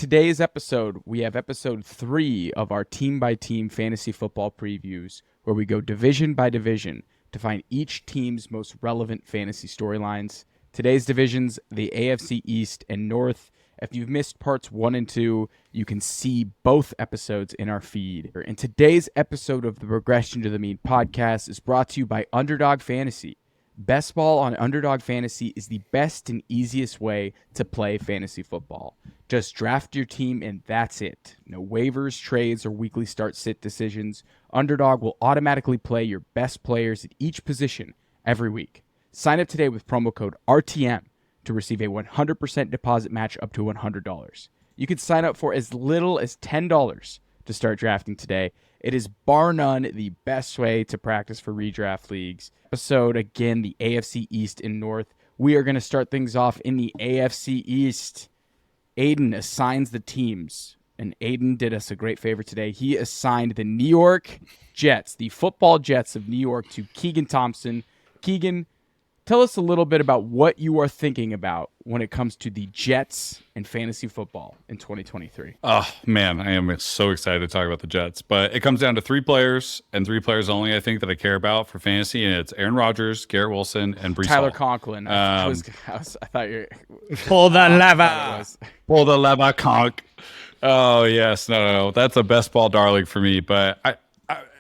today's episode, we have episode 3 of our team-by-team fantasy football previews, where we go division by division to find each team's most relevant fantasy storylines. Today's divisions, the AFC East and North. If you've missed parts 1 and 2, you can see both episodes in our feed. And today's episode of the Progression to the Mean podcast is brought to you by Underdog Fantasy. Best Ball on Underdog Fantasy is the best and easiest way to play fantasy football. Just draft your team and that's it. No waivers, trades, or weekly start-sit decisions. Underdog will automatically play your best players at each position every week. Sign up today with promo code RTM to receive a 100% deposit match up to $100. You can sign up for as little as $10 to start drafting today. It is bar none the best way to practice for redraft leagues. Episode, again, the AFC East and North. We are going to start things off in the AFC East. Aidan assigns the teams, and Aidan did us a great favor today. He assigned the New York Jets, the football Jets of New York, to Keegan Thompson. Keegan, tell us a little bit about what you are thinking about when it comes to the Jets and fantasy football in 2023. Oh, man, I am so excited to talk about the Jets. But it comes down to 3 players, and 3 players only, I think, that I care about for fantasy, and it's Aaron Rodgers, Garrett Wilson, and Breece Tyler Hall. Conklin. I thought you were... Pull the lever. Pull the lever, conk. Oh, yes. No. That's a best ball darling for me. But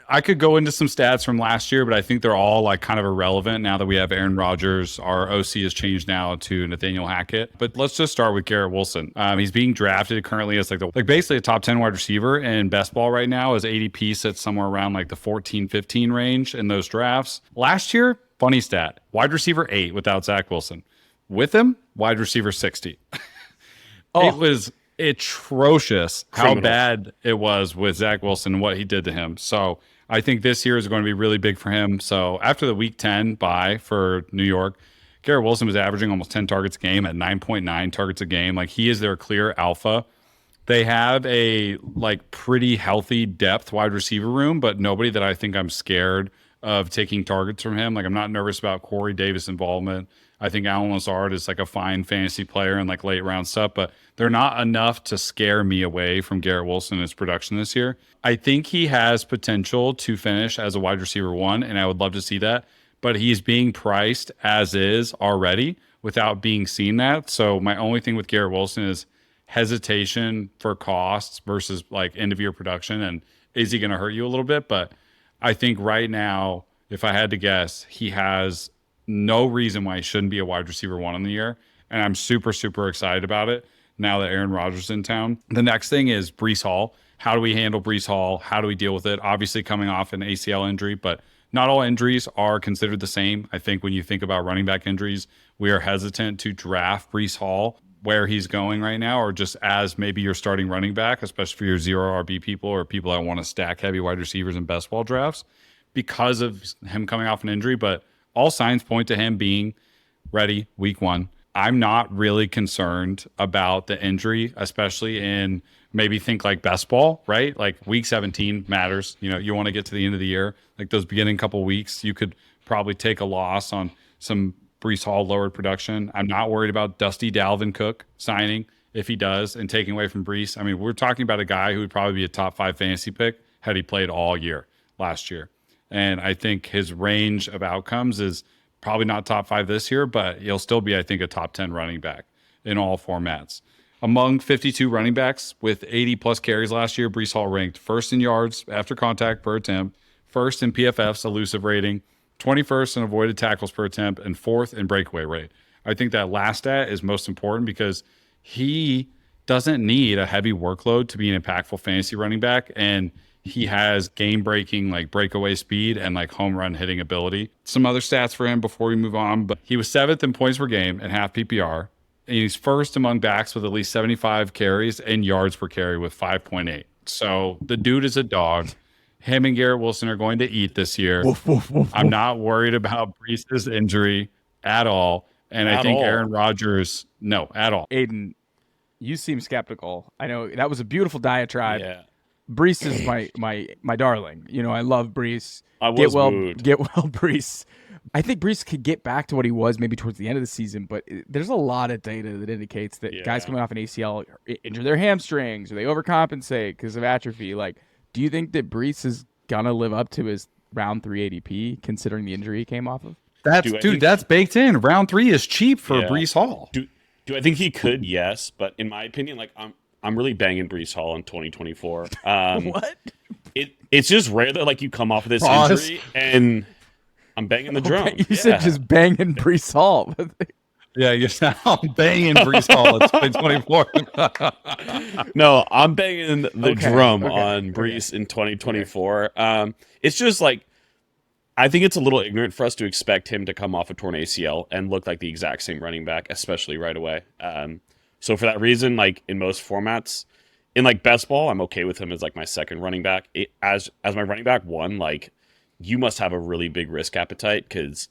I could go into some stats from last year, but I think they're all like kind of irrelevant now that we have Aaron Rodgers. Our OC has changed now to Nathaniel Hackett. But let's just start with Garrett Wilson. He's being drafted currently as like basically a top 10 wide receiver, and best ball right now is ADP sits somewhere around like the 14-15 range in those drafts. Last year, funny stat, wide receiver 8 without Zach Wilson. With him, wide receiver 60. It was atrocious how bad it was with Zach Wilson and what he did to him. So I think this year is going to be really big for him. So after the week 10 bye for New York, Garrett Wilson was averaging almost 10 targets a game at 9.9 targets a game. Like, he is their clear alpha. They have a like pretty healthy depth wide receiver room, but nobody that I think I'm scared of taking targets from him. Like, I'm not nervous about Corey Davis' involvement. I think Alan Lazard is like a fine fantasy player and like late round stuff, but they're not enough to scare me away from Garrett Wilson and his production this year. I think he has potential to finish as a wide receiver 1, and I would love to see that, but he's being priced as is already without being seen that. So my only thing with Garrett Wilson is hesitation for costs versus like end of year production. And is he going to hurt you a little bit? But I think right now, if I had to guess, he has no reason why he shouldn't be a wide receiver 1 in the year. And I'm super, super excited about it now that Aaron Rodgers is in town. The next thing is Breece Hall. How do we handle Breece Hall? How do we deal with it? Obviously coming off an ACL injury, but not all injuries are considered the same. I think when you think about running back injuries, we are hesitant to draft Breece Hall where he's going right now, or just as maybe your starting running back, especially for your 0 RB people or people that want to stack heavy wide receivers in best ball drafts because of him coming off an injury. But all signs point to him being ready week 1. I'm not really concerned about the injury, especially in maybe think like best ball, right? Like week 17 matters. You know, you want to get to the end of the year. Like those beginning couple weeks, you could probably take a loss on some Breece Hall lowered production. I'm not worried about Dusty Dalvin Cook signing if he does and taking away from Breece. I mean, we're talking about a guy who would probably be a top 5 fantasy pick had he played all year last year. And I think his range of outcomes is probably not top 5 this year, but he'll still be, I think, a top 10 running back in all formats. Among 52 running backs with 80 plus carries last year, Breece Hall ranked first in yards after contact per attempt, first in PFF's elusive rating, 21st in avoided tackles per attempt, and 4th in breakaway rate. I think that last stat is most important because he doesn't need a heavy workload to be an impactful fantasy running back, and he has game-breaking like breakaway speed and like home run hitting ability. Some other stats for him before we move on, but he was 7th in points per game and half PPR. And he's first among backs with at least 75 carries and yards per carry with 5.8. So the dude is a dog. Him and Garrett Wilson are going to eat this year. Woof, woof, woof, I'm not worried about Breece's injury at all. And I think Aaron Rodgers, no, at all. Aidan, you seem skeptical. I know that was a beautiful diatribe. Yeah. Breece is my darling. You know, I love Breece. I was moved. Get well, Breece. I think Breece could get back to what he was maybe towards the end of the season, but there's a lot of data that indicates that guys coming off an ACL injure their hamstrings or they overcompensate because of atrophy. Like, do you think that Breece is gonna live up to his round 3 ADP considering the injury he came off of? That's baked in. Round 3 is cheap for Breece Hall. Do I think he could? Yes, but in my opinion, like I'm really banging Breece Hall in 2024. What? It's just rare that like you come off of this injury and I'm banging the drum. You said just banging Breece Hall. Yeah, you're now banging Breece Hall in 2024. No, I'm banging the drum on Breece in 2024. It's just like I think it's a little ignorant for us to expect him to come off a torn ACL and look like the exact same running back, especially right away. So for that reason, like in most formats, in like best ball, I'm okay with him as like my second running back. As my running back one, like you must have a really big risk appetite because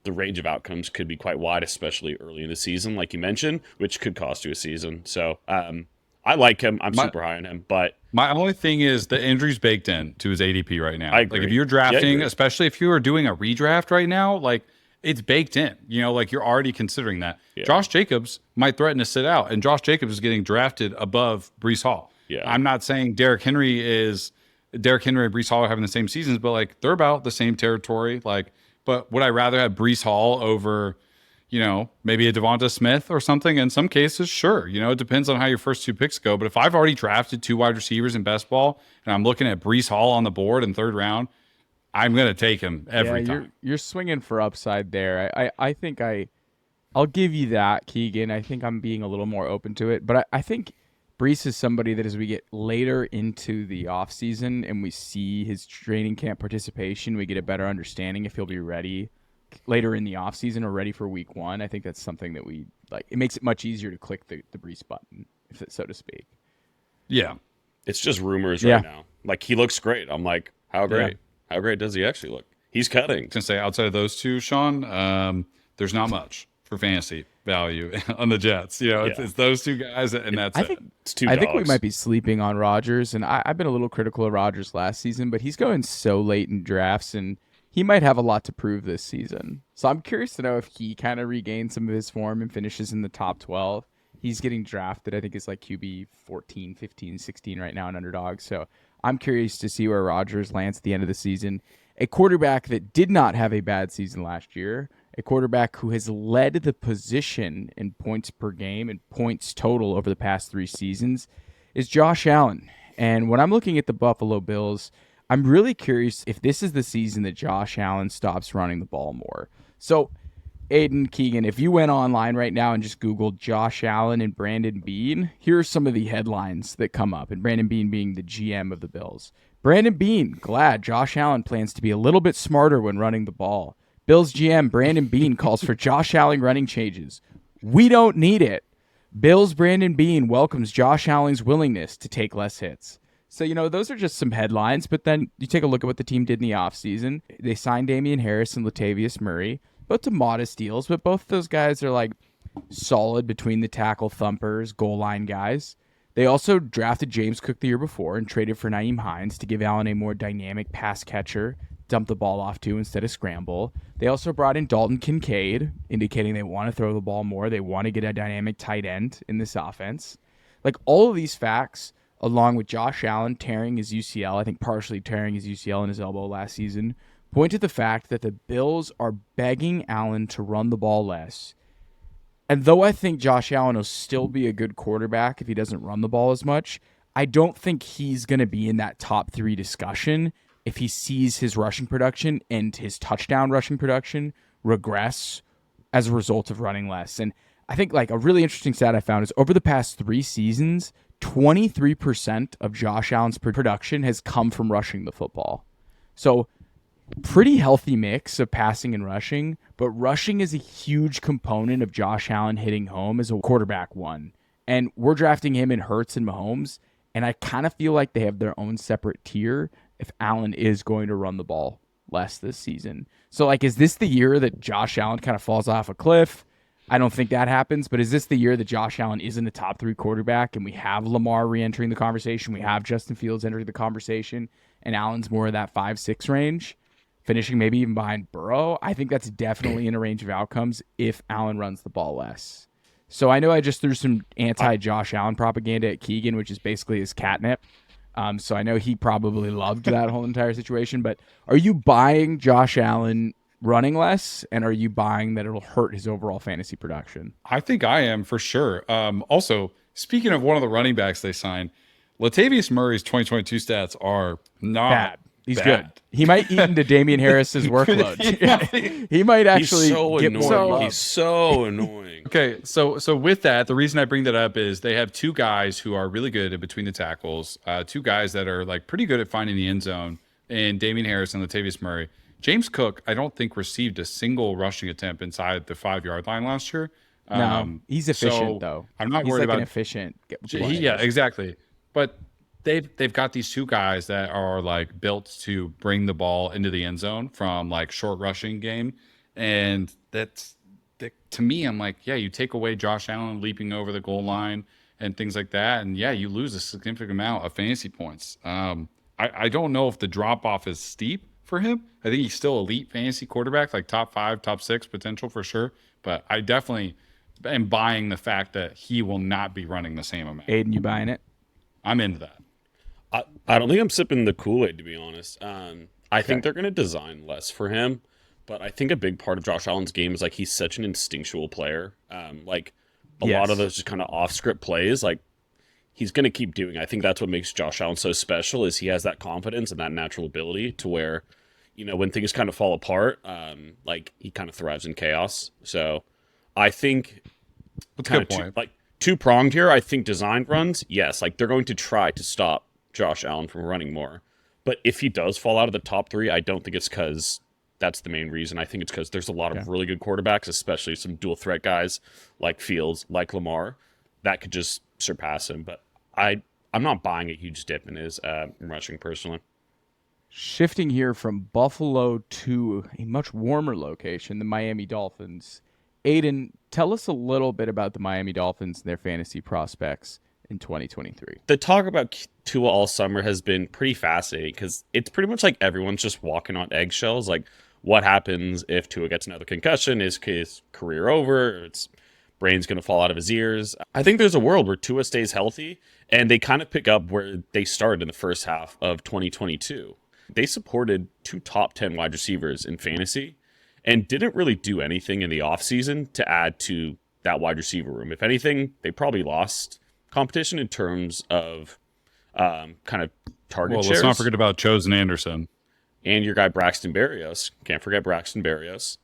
the range of outcomes could be quite wide, especially early in the season, like you mentioned, which could cost you a season. So I like him. I'm super high on him, but my only thing is the injury's baked in to his ADP right now. I agree. Like if you're drafting, especially if you are doing a redraft right now, like it's baked in. You know, like you're already considering that. Yeah. Josh Jacobs might threaten to sit out, and Josh Jacobs is getting drafted above Breece Hall. Yeah. I'm not saying Derrick Henry and Breece Hall are having the same seasons, but like they're about the same territory. Like, but would I rather have Breece Hall over, you know, maybe a Devonta Smith or something? In some cases, sure. You know, it depends on how your first 2 picks go. But if I've already drafted 2 wide receivers in best ball and I'm looking at Breece Hall on the board in 3rd round, I'm going to take him every time. You're swinging for upside there. I think I'll give you that, Keegan. I think I'm being a little more open to it. But I think Breece is somebody that as we get later into the offseason and we see his training camp participation, we get a better understanding if he'll be ready later in the offseason or ready for week 1. I think that's something that we like. It makes it much easier to click the Breece button, so to speak. Yeah. It's just rumors right now. Like he looks great. I'm like, how great? Yeah. How great does he actually look? He's cutting. I was going to say, outside of those 2, Shaun, there's not much for fantasy value on the Jets. You know, it's those 2 guys, and that's it. I think we might be sleeping on Rodgers, and I've been a little critical of Rodgers last season, but he's going so late in drafts, and he might have a lot to prove this season. So I'm curious to know if he kind of regains some of his form and finishes in the top 12. He's getting drafted, I think it's like QB 14, 15, 16 right now in underdog. So I'm curious to see where Rodgers lands at the end of the season. A quarterback that did not have a bad season last year, a quarterback who has led the position in points per game and points total over the past 3 seasons, is Josh Allen. And when I'm looking at the Buffalo Bills, I'm really curious if this is the season that Josh Allen stops running the ball more. So, Aidan, Keegan, if you went online right now and just Googled Josh Allen and Brandon Beane, here are some of the headlines that come up, and Brandon Beane being the GM of the Bills. Brandon Beane, glad Josh Allen plans to be a little bit smarter when running the ball. Bills GM Brandon Beane calls for Josh Allen running changes. We don't need it. Bills Brandon Beane welcomes Josh Allen's willingness to take less hits. So, you know, those are just some headlines, but then you take a look at what the team did in the offseason. They signed Damian Harris and Latavius Murray, both to modest deals, but both of those guys are like solid between the tackle thumpers, goal line guys. They also drafted James Cook the year before and traded for Nyheim Hines to give Allen a more dynamic pass catcher, dump the ball off to instead of scramble. They also brought in Dalton Kincaid, indicating they want to throw the ball more. They want to get a dynamic tight end in this offense. Like all of these facts, along with Josh Allen tearing his UCL, I think partially tearing his UCL in his elbow last season, point to the fact that the Bills are begging Allen to run the ball less. And though I think Josh Allen will still be a good quarterback if he doesn't run the ball as much, I don't think he's going to be in that top 3 discussion if he sees his rushing production and his touchdown rushing production regress as a result of running less. And I think like a really interesting stat I found is over the past 3 seasons, 23% of Josh Allen's production has come from rushing the football. So pretty healthy mix of passing and rushing, but rushing is a huge component of Josh Allen hitting home as a quarterback one. And we're drafting him in Hurts and Mahomes, and I kind of feel like they have their own separate tier if Allen is going to run the ball less this season. So, like, is this the year that Josh Allen kind of falls off a cliff? I don't think that happens, but is this the year that Josh Allen isn't a top 3 quarterback and we have Lamar re-entering the conversation, we have Justin Fields entering the conversation, and Allen's more of that 5-6 range, finishing maybe even behind Burrow? I think that's definitely in a range of outcomes if Allen runs the ball less. So I know I just threw some anti-Josh Allen propaganda at Keegan, which is basically his catnip. So I know he probably loved that whole entire situation, but are you buying Josh Allen running less, and are you buying that it'll hurt his overall fantasy production? I think I am for sure. Also, speaking of one of the running backs they signed, Latavius Murray's 2022 stats are not Bad. He's bad. good. He might eat into Damian Harris's workload. He might actually get annoying. more love. He's so annoying. Okay, so with that, the reason I bring that up is they have two guys who are really good at between the tackles, two guys that are like pretty good at finding the end zone, and Damian Harris and Latavius Murray. James Cook, I don't think received a single rushing attempt inside the 5-yard line last year. No, he's efficient so though. I'm not He's worried like about an efficient. Yeah, exactly. But they've got these two guys that are like built to bring the ball into the end zone from like short rushing game, and that to me, I'm like, yeah, you take away Josh Allen leaping over the goal line and things like that, and yeah, you lose a significant amount of fantasy points. I don't know if the drop off is steep for him. I think he's still elite fantasy quarterback, like top 5, top 6 potential for sure. But I definitely am buying the fact that he will not be running the same amount. Aidan, you buying it? I'm into that. I don't think I'm sipping the Kool-Aid, to be honest. I think they're going to design less for him, but I think a big part of Josh Allen's game is like he's such an instinctual player. Like a lot of those just kind of off-script plays, like he's going to keep doing. I think that's what makes Josh Allen so special is he has that confidence and that natural ability to where, you know, when things kind of fall apart, like he kind of thrives in chaos. So I think That's a good point. like two-pronged here. I think designed runs, yes, like they're going to try to stop Josh Allen from running more. But if he does fall out of the top 3, I don't think it's because that's the main reason. I think it's because there's a lot of really good quarterbacks, especially some dual threat guys like Fields, like Lamar, that could just surpass him. But I'm not buying a huge dip in his rushing personally. Shifting here from Buffalo to a much warmer location, the Miami Dolphins. Aidan, tell us a little bit about the Miami Dolphins and their fantasy prospects in 2023. The talk about Tua all summer has been pretty fascinating because it's pretty much like everyone's just walking on eggshells. Like, what happens if Tua gets another concussion? Is his career over? Its brain's going to fall out of his ears. I think there's a world where Tua stays healthy and they kind of pick up where they started in the first half of 2022. They supported 2 top 10 wide receivers in fantasy and didn't really do anything in the offseason to add to that wide receiver room. If anything, they probably lost competition in terms of kind of target shares. Let's not forget about Chosen Anderson. And your guy Braxton Berrios. Can't forget Braxton Berrios.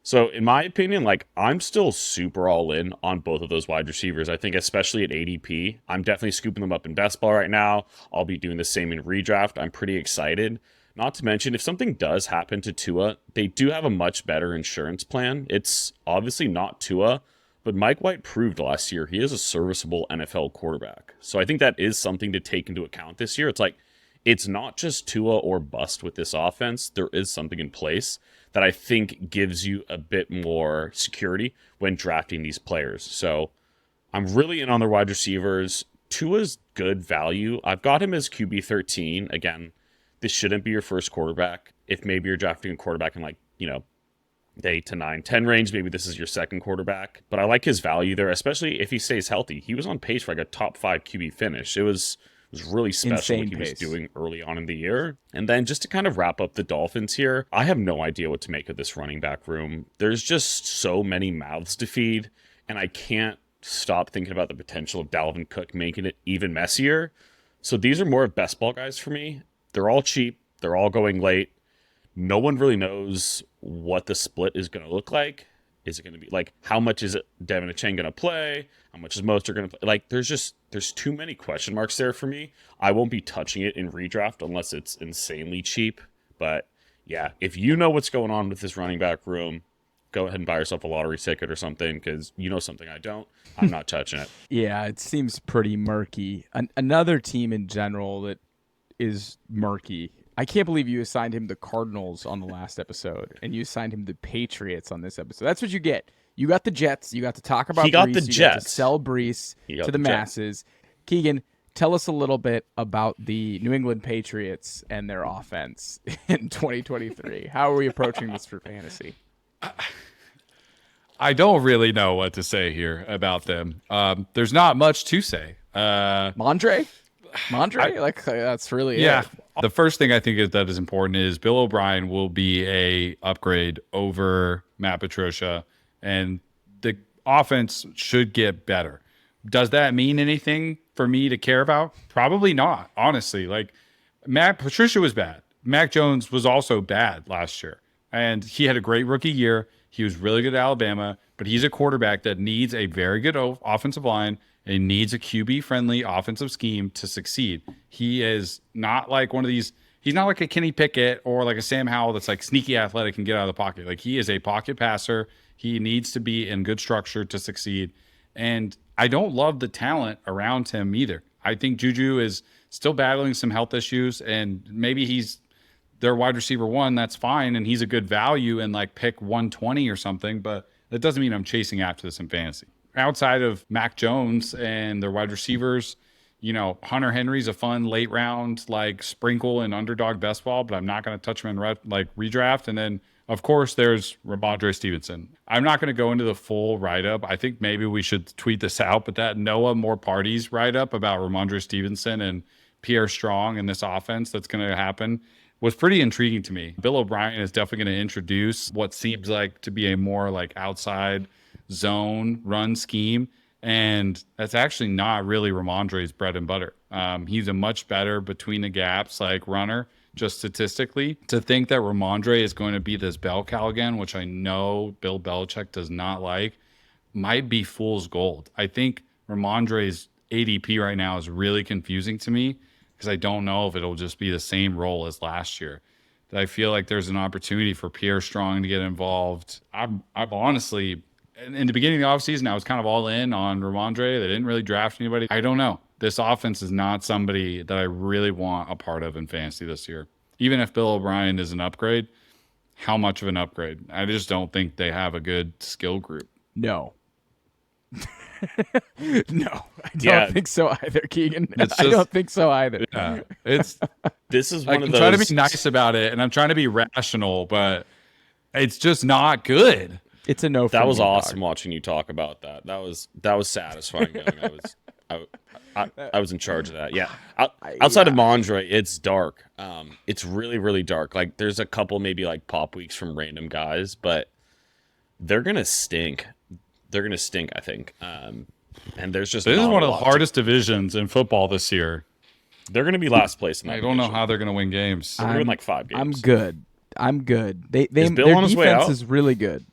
So in my opinion, like I'm still super all in on both of those wide receivers. I think especially at ADP, I'm definitely scooping them up in best ball right now. I'll be doing the same in redraft. I'm pretty excited. Not to mention, if something does happen to Tua, they do have a much better insurance plan. It's obviously not Tua, but Mike White proved last year he is a serviceable NFL quarterback. So I think that is something to take into account this year. It's like, it's not just Tua or bust with this offense. There is something in place that I think gives you a bit more security when drafting these players. So I'm really in on the wide receivers. Tua's good value. I've got him as QB 13. Again, this shouldn't be your first quarterback. If maybe you're drafting a quarterback in like, you know, the 8 to 9, 10 range, maybe this is your second quarterback. But I like his value there, especially if he stays healthy. He was on pace for like a top 5 QB finish. It was really special Insane what he was pace. doing early on in the year. And then just to kind of wrap up the Dolphins here, I have no idea what to make of this running back room. There's just so many mouths to feed, and I can't stop thinking about the potential of Dalvin Cook making it even messier. So these are more of best ball guys for me. They're all cheap. They're all going late. No one really knows what the split is going to look like. Is it going to be like, how much is it Devin Achane going to play? How much is Mostert going to play? Like, there's too many question marks there for me. I won't be touching it in redraft unless it's insanely cheap. But yeah, if you know what's going on with this running back room, go ahead and buy yourself a lottery ticket or something, because you know something I don't. I'm not touching it. Yeah, it seems pretty murky. Another team in general that is murky. I can't believe you assigned him the Cardinals on the last episode, and you assigned him the Patriots on this episode. That's what you get. You got the Jets. You got to talk about He got Breece. the You got to Jets. sell Breece to the masses. Keegan, tell us a little bit about the New England Patriots and their offense in 2023. How are we approaching this for fantasy? I don't really know what to say here about them. There's not much to say. Mondre? That's really yeah. it. The first thing I think is important is Bill O'Brien will be a upgrade over Matt Patricia, and the offense should get better. Does that mean anything for me to care about? Probably not, honestly. Like, Matt Patricia was bad. Mac Jones was also bad last year, and he had a great rookie year. He was really good at Alabama, but he's a quarterback that needs a very good offensive line and needs a QB-friendly offensive scheme to succeed. He is not like one of these. He's not like a Kenny Pickett or like a Sam Howell that's like sneaky athletic and get out of the pocket. Like, he is a pocket passer. He needs to be in good structure to succeed. And I don't love the talent around him either. I think Juju is still battling some health issues, and maybe he's their wide receiver one. That's fine, and he's a good value and like pick 120 or something, but that doesn't mean I'm chasing after this in fantasy. Outside of Mac Jones and their wide receivers, Hunter Henry's a fun late round, like sprinkle and underdog best ball, but I'm not going to touch him in redraft. And then, of course, there's Ramondre Stevenson. I'm not going to go into the full write-up. I think maybe we should tweet this out, but that Noah More Parties write-up about Ramondre Stevenson and Pierre Strong and this offense that's going to happen was pretty intriguing to me. Bill O'Brien is definitely going to introduce what seems like to be a more like outside zone run scheme. And that's actually not really Ramondre's bread and butter. He's a much better between the gaps like runner, just statistically. To think that Ramondre is going to be this bell cow again, which I know Bill Belichick does not like, might be fool's gold. I think Ramondre's ADP right now is really confusing to me because I don't know if it'll just be the same role as last year. I feel like there's an opportunity for Pierre Strong to get involved. I've honestly, in the beginning of the offseason, I was kind of all in on Ramondre. They didn't really draft anybody. I don't know. This offense is not somebody that I really want a part of in fantasy this year. Even if Bill O'Brien is an upgrade, how much of an upgrade? I just don't think they have a good skill group. No. No, I don't think so either, Keegan. I don't think so either. Yeah, this is one of those. I'm trying to be nice about it, and I'm trying to be rational, but it's just not good. It's a no. That was awesome watching you talk about that. That was satisfying. I was in charge of that. Yeah. Outside of Mondre, it's dark. It's really, really dark. Like, there's a couple maybe like pop weeks from random guys, but they're gonna stink. They're going to stink, I think. And there's just this is one of the hardest divisions in football this year. They're going to be last place in that. I don't know how they're going to win games. They're win like 5 games. I'm good. Their defense is really good.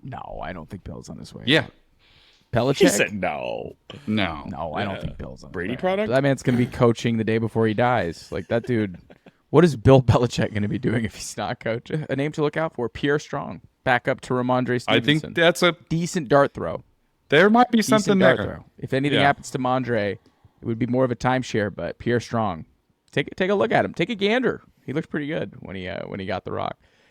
No, I don't think Bill's on his way. Yeah. Belichick? He said no. No, I don't think Bill's on Brady his way. product? That man's going to be coaching the day before he dies. Like, that dude. What is Bill Belichick going to be doing if he's not coaching? A name to look out for, Pierre Strong. Back up to Ramondre Stevenson. I think that's a decent dart throw. There might be something there. Throw. If anything happens to Mondre, it would be more of a timeshare. But Pierre Strong, take a look at him. Take a gander. He looks pretty good when he got the rock.